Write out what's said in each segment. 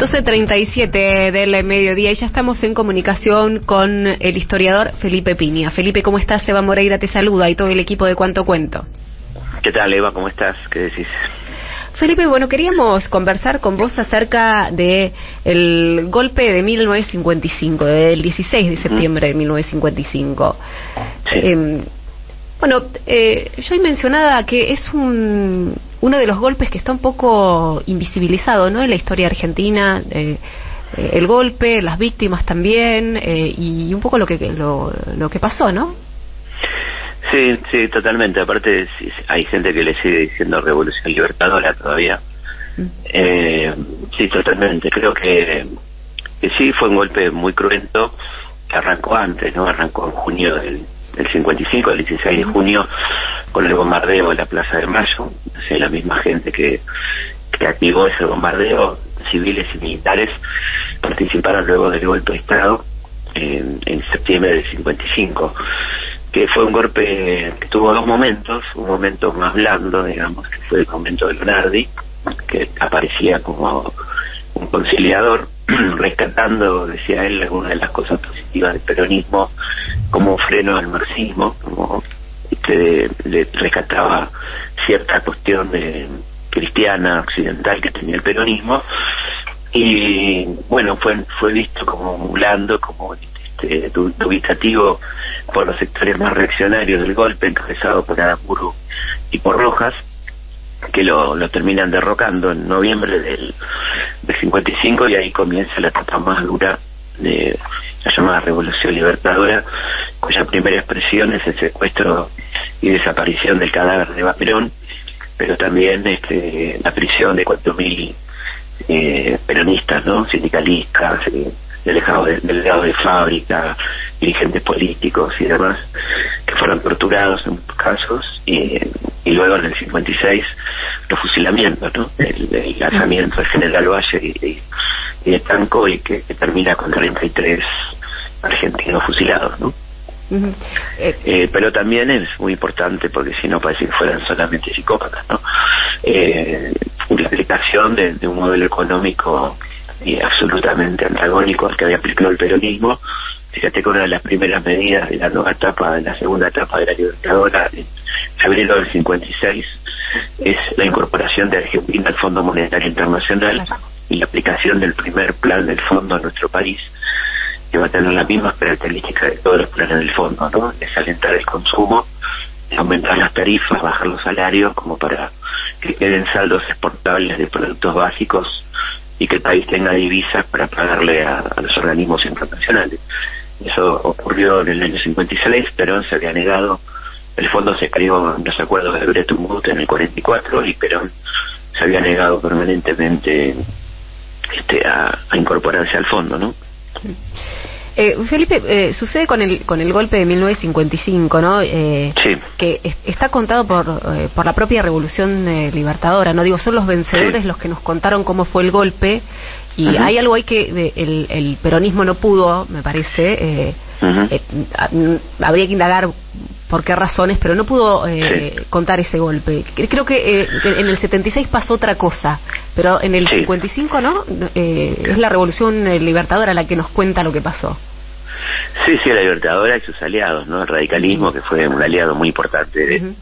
12:37 del mediodía y ya estamos en comunicación con el historiador Felipe Piña. Felipe, ¿cómo estás? Eva Moreira te saluda y todo el equipo de Cuánto Cuento. ¿Qué tal, Eva? ¿Cómo estás? ¿Qué decís? Felipe, bueno, queríamos conversar con vos acerca de el golpe de 1955, del 16 de septiembre de 1955. Sí. Yo mencionaba que es uno de los golpes que está un poco invisibilizado, ¿no?, en la historia argentina, el golpe, las víctimas también, y un poco lo que pasó, ¿no? Sí, totalmente. Aparte, sí, hay gente que le sigue diciendo Revolución Libertadora todavía. Sí, totalmente. Creo que sí fue un golpe muy cruento, que arrancó antes, ¿no? Arrancó en junio del 55, el 16 de junio, con el bombardeo de la Plaza de Mayo. La misma gente que activó ese bombardeo, civiles y militares, participaron luego del golpe de Estado en septiembre del 55, que fue un golpe que tuvo dos momentos. Un momento más blando, digamos, que fue el momento de Leonardi, que aparecía como un conciliador, rescatando, decía él, algunas de las cosas positivas del peronismo, como un freno al marxismo, como que le rescataba cierta cuestión cristiana, occidental, que tenía el peronismo. Y bueno, fue visto como blando, como dubitativo por los sectores más reaccionarios del golpe, encabezado por Aramburu y por Rojas, que lo terminan derrocando en noviembre del 55, y ahí comienza la etapa más dura de la llamada Revolución Libertadora, cuya primera expresión es el secuestro y desaparición del cadáver de Eva Perón, pero también la prisión de 4.000 peronistas, ¿no?, sindicalistas, delegados de fábrica, dirigentes políticos y demás, que fueron torturados en muchos casos, y luego en el 56 los fusilamientos, ¿no?, el lanzamiento del general Valle y de Tanco, y que termina con 33 argentinos fusilados, ¿no? Pero también es muy importante, porque si no parece que fueran solamente psicópatas, ¿no? La aplicación de un modelo económico absolutamente antagónico al que había aplicado el peronismo. Fíjate que una de las primeras medidas de la nueva etapa, de la segunda etapa de la Libertadora, en febrero del 56, es la incorporación de Argentina al Fondo Monetario Internacional y la aplicación del primer plan del fondo a nuestro país, que va a tener las mismas características de todos los planes del fondo, ¿no? Desalentar el consumo, aumentar las tarifas, bajar los salarios, como para que queden saldos exportables de productos básicos y que el país tenga divisas para pagarle a los organismos internacionales. Eso ocurrió en el año 56, Perón se había negado, el fondo se creó en los acuerdos de Bretton Woods en el 44, y Perón se había negado permanentemente a incorporarse al fondo, ¿no? Felipe, sucede con el golpe de 1955, ¿no? Sí. Que está contado por la propia Revolución Libertadora, ¿no? Digo, son los vencedores, sí, los que nos contaron cómo fue el golpe, y hay algo ahí que el peronismo no pudo, me parece, habría que indagar por qué razones, pero no pudo contar ese golpe. Creo que en el 76 pasó otra cosa, pero en el 55, ¿no? Es la Revolución Libertadora la que nos cuenta lo que pasó. Sí, la Libertadora y sus aliados, ¿no? El radicalismo, que fue un aliado muy importante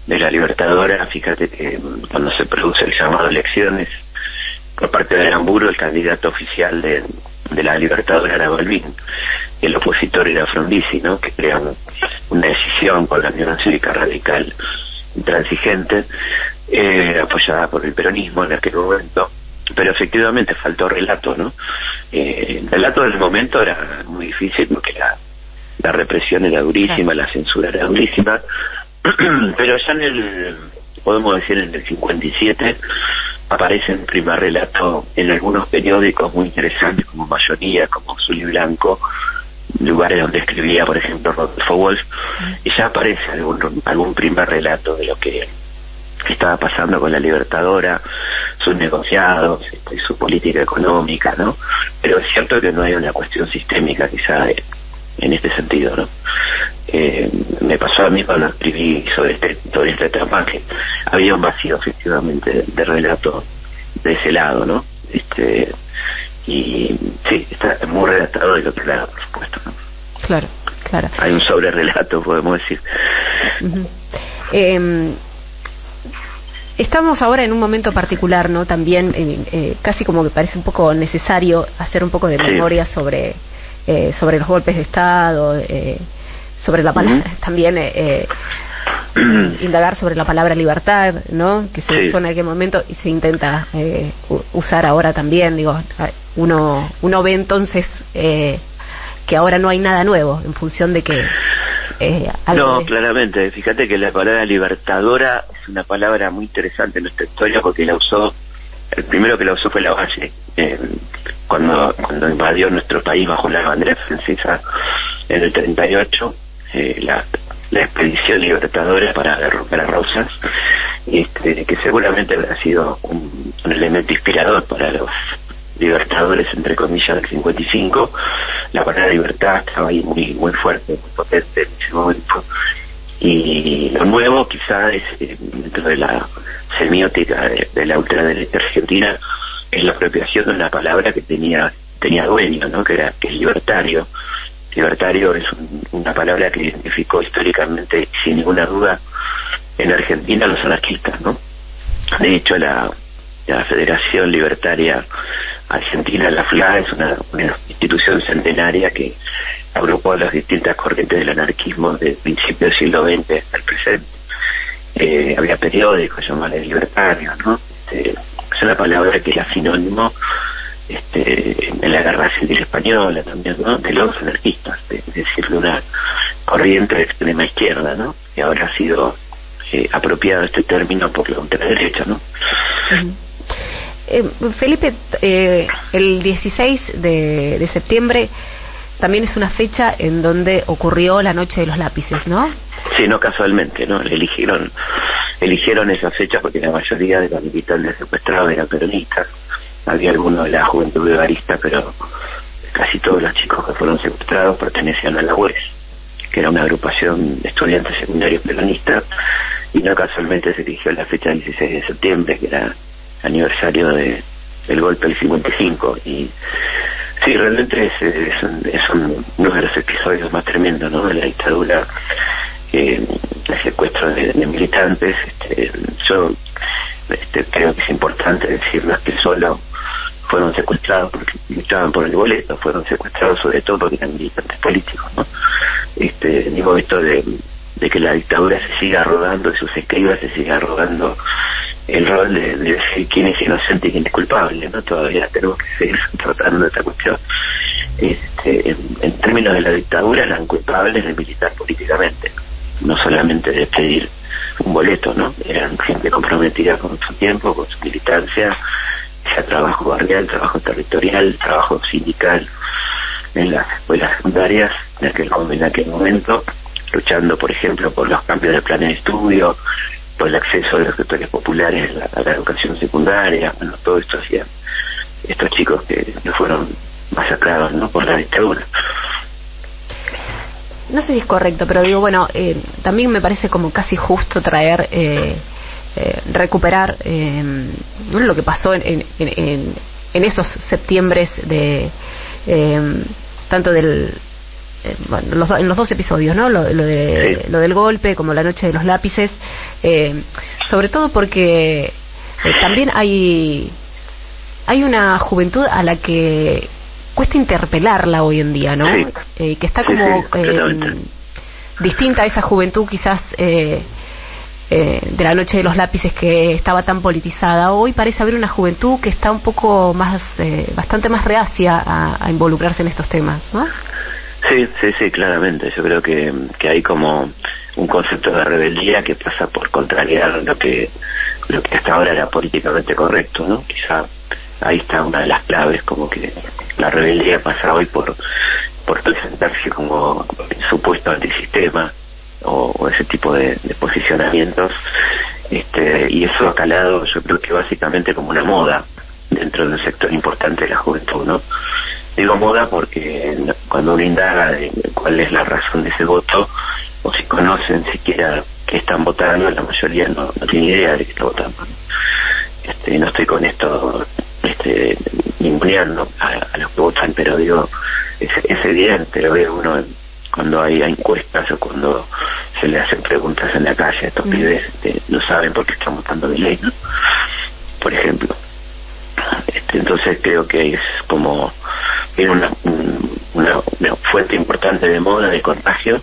de la Libertadora. Fíjate que cuando se produce el llamado a elecciones por parte de Aramburu, el candidato oficial de la Libertadora era Balbín, y el opositor era Frondizi, ¿no?, que crea una decisión con la Unión Cívica Radical Intransigente, apoyada por el peronismo en aquel momento. Pero efectivamente faltó relato, ¿no? El relato del momento era muy difícil, porque la represión era durísima, la censura era durísima, pero ya podemos decir en el 57, aparece en primer relato en algunos periódicos muy interesantes, como Mayoría, como Azul y Blanco, lugares donde escribía, por ejemplo, Rodolfo Wolf, y ya aparece algún primer relato de lo que estaba pasando con la Libertadora, sus negociados y su política económica, ¿no? Pero es cierto que no hay una cuestión sistémica quizá en este sentido, ¿no? Me pasó a mí cuando escribí sobre esta etapa, que había un vacío efectivamente de relato de ese lado, ¿no? Y sí, está muy redactado del otro lado, por supuesto, ¿no? Claro, claro. Hay un sobrerelato, podemos decir. Estamos ahora en un momento particular, ¿no? También casi como que parece un poco necesario hacer un poco de memoria sobre los golpes de Estado, sobre la palabra, también indagar sobre la palabra libertad, ¿no? Que se usó en aquel momento y se intenta usar ahora también. Digo, uno ve entonces que ahora no hay nada nuevo en función de que no, claramente. Fíjate que la palabra libertadora es una palabra muy interesante en nuestra historia, porque el primero que la usó fue Lavalle, cuando invadió nuestro país bajo la bandera francesa en el 38, la expedición libertadora para derrocar a Rosas, que seguramente habrá sido un elemento inspirador para los libertadores, entre comillas, del 55. La palabra libertad estaba ahí muy muy fuerte, muy potente en ese momento. Y lo nuevo quizá es, dentro de la semiótica de la ultraderecha argentina, es la apropiación de una palabra que tenía dueño, ¿no? que es libertario. Libertario es una palabra que identificó históricamente, sin ninguna duda, en Argentina a los anarquistas, ¿no? De hecho, la Federación Libertaria Argentina, la FLA, es una institución centenaria que agrupó a las distintas corrientes del anarquismo del principio del siglo XX hasta el presente. Había periódicos llamados libertarios, ¿no? Es una palabra que era sinónimo en la guerra civil española también, ¿no? De los anarquistas, es decir, de una corriente de extrema izquierda, ¿no? Que ahora ha sido apropiado este término por la ultraderecha, ¿no? Felipe, el 16 de septiembre también es una fecha en donde ocurrió la Noche de los Lápices, ¿no? Sí, no casualmente, ¿no? Eligieron esa fecha porque la mayoría de los militantes secuestrados eran peronistas. Había algunos de la juventud guevarista, pero casi todos los chicos que fueron secuestrados pertenecían a la UES, que era una agrupación de estudiantes secundarios peronistas, y no casualmente se eligió la fecha del 16 de septiembre, que era aniversario del golpe del 55. Y sí, realmente es uno de los episodios más tremendos, ¿no? De la dictadura, el secuestro de militantes. Yo creo que es importante decirles que solo fueron secuestrados porque luchaban por el boleto, fueron secuestrados sobre todo porque eran militantes políticos, ¿no? Digo esto de que la dictadura se siga arrogando, de sus escribas se siga arrogando el rol de decir quién es inocente y quién es culpable, ¿no? Todavía tenemos que seguir tratando esta cuestión. En términos de la dictadura, eran culpables de militar políticamente, no solamente de pedir un boleto, ¿no? Eran gente comprometida con su tiempo, con su militancia, ya trabajo barrial, trabajo territorial, trabajo sindical en las escuelas secundarias en aquel momento, luchando, por ejemplo, por los cambios de planes de estudio, por el acceso de los sectores populares a la educación secundaria. Bueno, todo esto hacían estos chicos que fueron masacrados, ¿no? Por la dictadura. No sé si es correcto, pero digo, bueno, también me parece como casi justo traer, recuperar lo que pasó en esos septiembres de tanto del bueno, en los dos episodios, ¿no? Lo del golpe, como la Noche de los Lápices, sobre todo porque también hay una juventud a la que cuesta interpelarla hoy en día, ¿no? Sí. Que está como distinta a esa juventud quizás de la Noche de los Lápices, que estaba tan politizada. Hoy parece haber una juventud que está un poco más, bastante más reacia a involucrarse en estos temas, ¿no? Sí, claramente. Yo creo que hay como un concepto de rebeldía que pasa por contrariar lo que hasta ahora era políticamente correcto, ¿no? Quizá ahí está una de las claves, como que la rebeldía pasa hoy por presentarse como supuesto antisistema o ese tipo de posicionamientos, y eso ha calado, yo creo que básicamente como una moda dentro de un sector importante de la juventud, ¿no? Digo moda porque cuando uno indaga de cuál es la razón de ese voto, o si conocen siquiera qué están votando, la mayoría no tiene idea de qué está votando. No estoy con esto ninguneando a los que votan, pero digo, es evidente, lo ve uno cuando hay encuestas o cuando se le hacen preguntas en la calle. Estos pibes no saben por qué están votando de ley, ¿no? Por ejemplo. Entonces creo que es como una fuente importante de moda, de contagio.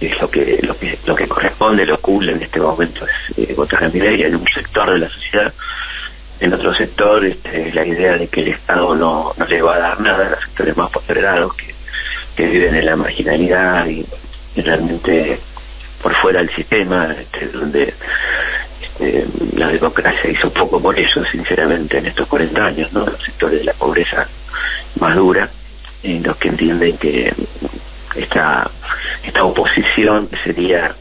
Es lo que corresponde, lo cool en este momento es votar a Milei en un sector de la sociedad. En otro sector la idea de que el Estado no le va a dar nada a los sectores más postergados que viven en la marginalidad y realmente por fuera del sistema, donde la democracia hizo poco por ellos, sinceramente, en estos 40 años, ¿no? Los sectores de la pobreza más dura, los que entienden que esta oposición sería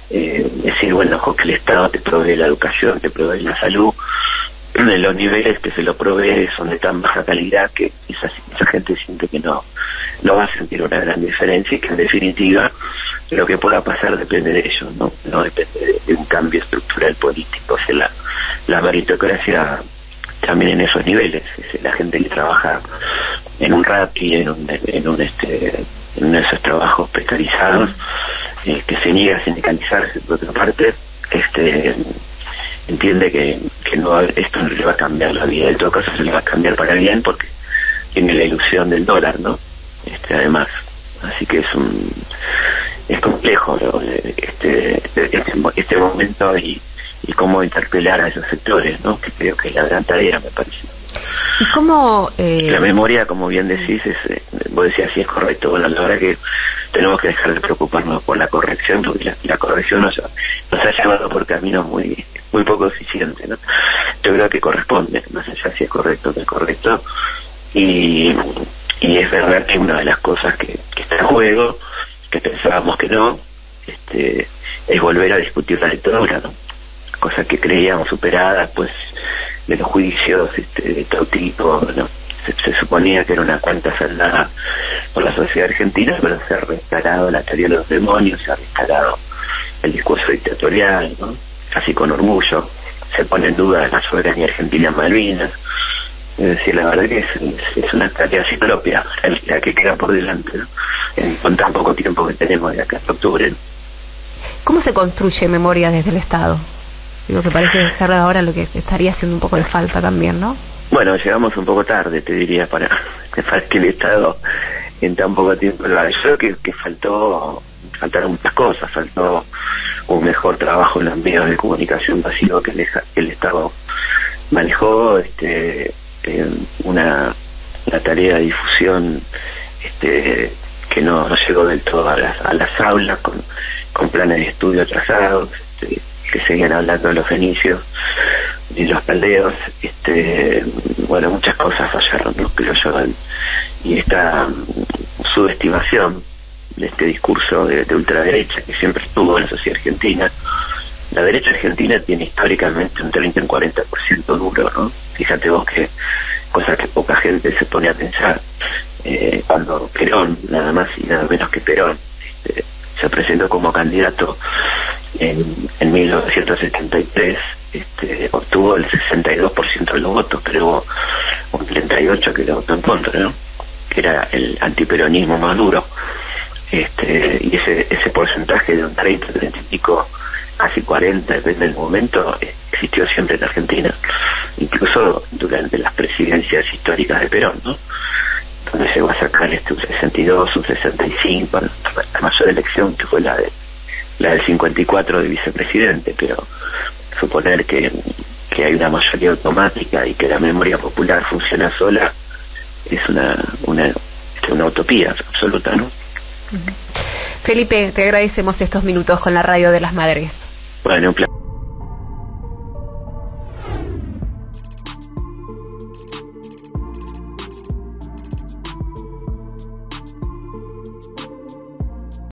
decir, bueno, que el Estado te provee la educación, te provee la salud, en los niveles que se lo provee son de tan baja calidad que esa gente siente que no va a sentir una gran diferencia y que en definitiva lo que pueda pasar depende de ellos, no depende de un cambio estructural político. O sea, la meritocracia también en esos niveles, es la gente que trabaja en un Rappi, en uno de esos trabajos precarizados, que se niega a sindicalizarse por otra parte, entiende que esto no le va a cambiar la vida. En todo caso se le va a cambiar para bien porque tiene la ilusión del dólar, ¿no? Además, así que es complejo, ¿no? Este momento y cómo interpelar a esos sectores, ¿no? Que creo que es la gran tarea, me parece. ¿Y cómo...? La memoria, como bien decís, vos decías si es correcto. Bueno, la verdad que tenemos que dejar de preocuparnos por la corrección, porque la corrección nos ha llevado por caminos muy poco eficientes, ¿no? Yo creo que corresponde, más allá si es correcto o no es correcto, y es verdad que una de las cosas que está en juego, que pensábamos que no, es volver a discutir la dictadura, ¿no? Cosa que creíamos superada, pues, de los juicios de todo tipo, ¿no? Se suponía que era una cuenta saldada por la sociedad argentina, pero se ha reinstalado la teoría de los demonios, se ha reinstalado el discurso dictatorial, ¿no? Casi con orgullo, se pone en duda la soberanía argentina en Malvinas. Es decir, la verdad que es una tarea ciclópea la que queda por delante, ¿no? Con tan poco tiempo que tenemos de acá hasta octubre, ¿no? ¿Cómo se construye memoria desde el Estado? Digo que parece ser ahora lo que estaría haciendo un poco de falta también, ¿no? Bueno, llegamos un poco tarde, te diría, para que el Estado en tan poco tiempo lo haga. Yo creo que faltaron muchas cosas. Faltó un mejor trabajo en los medios de comunicación masivo que el Estado manejó, una tarea de difusión que no llegó del todo a las aulas, con planes de estudio atrasados, que seguían hablando de los fenicios y los caldeos. Bueno, muchas cosas fallaron, ¿no? Creo yo, y esta subestimación de este discurso de ultraderecha que siempre estuvo en la sociedad argentina. La derecha argentina tiene históricamente un 30 y 40% duro, ¿no? Fíjate vos que cosa que poca gente se pone a pensar, cuando Perón, nada más y nada menos que Perón, se presentó como candidato en 1973, obtuvo el 62% de los votos, pero hubo un 38% que lo votó en contra, ¿no? Que era el antiperonismo más duro, y ese porcentaje de un 30 y pico, casi 40, depende del momento, existió siempre en Argentina, incluso durante las presidencias históricas de Perón, ¿no? Donde llegó a sacar un 62, un 65, la mayor elección que fue la del 54 de vicepresidente, pero suponer que hay una mayoría automática y que la memoria popular funciona sola es una utopía absoluta, ¿no? Felipe, te agradecemos estos minutos con la Radio de las Madres. Bueno, un placer.